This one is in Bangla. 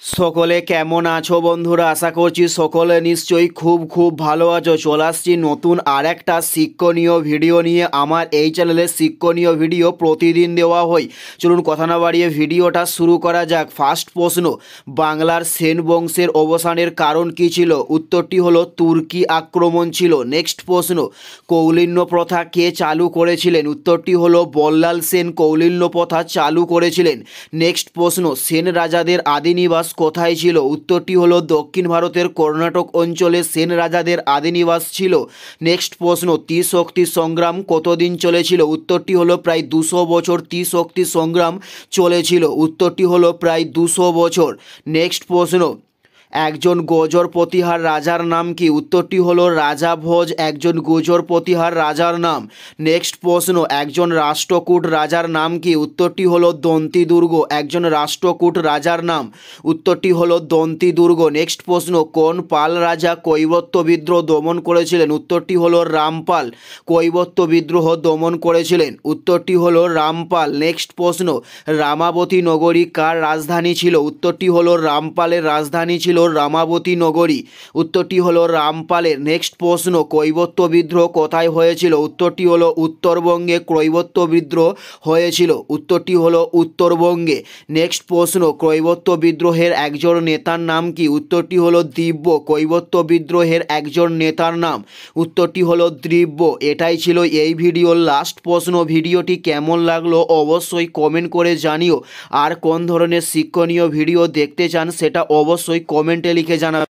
সকলে কেমন আছো বন্ধুরা? আশা করছি সকলে নিশ্চয়ই খুব ভালো আছো। চলে আসছি নতুন আর একটা শিক্ষণীয় ভিডিও নিয়ে। আমার এই চ্যানেলে শিক্ষণীয় ভিডিও প্রতিদিন দেওয়া হয়। চলুন কথা না বাড়িয়ে ভিডিওটা শুরু করা যাক। ফার্স্ট প্রশ্ন, বাংলার সেন বংশের অবসানের কারণ কী ছিল? উত্তরটি হলো তুর্কি আক্রমণ ছিল। নেক্সট প্রশ্ন, কৌলিন্য প্রথা কে চালু করেছিলেন? উত্তরটি হলো বল্লাল সেন কৌলিন্য প্রথা চালু করেছিলেন। নেক্সট প্রশ্ন, সেন রাজাদের আদি নিবাস কোথায় ছিল? উত্তরটি হলো দক্ষিণ ভারতের কর্ণাটক অঞ্চলে সেন রাজাদের আদি নিবাস ছিল। নেক্সট প্রশ্ন, ত্রিশক্তি সংগ্রাম কতদিন চলেছিল? উত্তরটি হলো প্রায় 200 বছর ত্রিশক্তি সংগ্রাম চলেছিল। উত্তরটি হলো প্রায় 200 বছর। নেক্সট প্রশ্ন, একজন গোজর প্রতিহার রাজার নাম কি? উত্তরটি হলো রাজা ভোজ একজন গোজর প্রতিহার রাজার নাম। নেক্সট প্রশ্ন, একজন রাষ্ট্রকূট রাজার নাম কি? উত্তরটি হলো দন্তি দুর্গ একজন রাষ্ট্রকূট রাজার নাম। উত্তরটি হলো দন্তি দুর্গ। নেক্সট প্রশ্ন, কোন পাল রাজা কৈবর্ত বিদ্রোহ দমন করেছিলেন? উত্তরটি হলো রামপাল কৈবর্ত বিদ্রোহ দমন করেছিলেন। উত্তরটি হলো রামপাল। নেক্সট প্রশ্ন, রামাবতী নগরী কার রাজধানী ছিল? উত্তরটি হলো রামপালের রাজধানী ছিল রামাবতী নগরী। উত্তরটি হলো রামপালের। নেক্সট প্রশ্ন, কৈবর্ত বিদ্রোহ কোথায় হয়েছিল? উত্তরটি হলো উত্তরবঙ্গে কৈবর্ত বিদ্রোহ হয়েছিল। উত্তরটি হলো উত্তরবঙ্গে। নেক্সট প্রশ্ন, কৈবর্ত বিদ্রোহের একজন নেতার নাম কি? উত্তরটি হলো দিব্য কৈবর্ত বিদ্রোহের একজন নেতার নাম। উত্তরটি হলো দিব্য। এটাই ছিল এই ভিডিওর লাস্ট প্রশ্ন। ভিডিওটি কেমন লাগলো অবশ্যই কমেন্ট করে জানিও। আর কোন ধরনের শিক্ষণীয় ভিডিও দেখতে চান সেটা অবশ্যই কমেন্টে লিখে জানাবেন।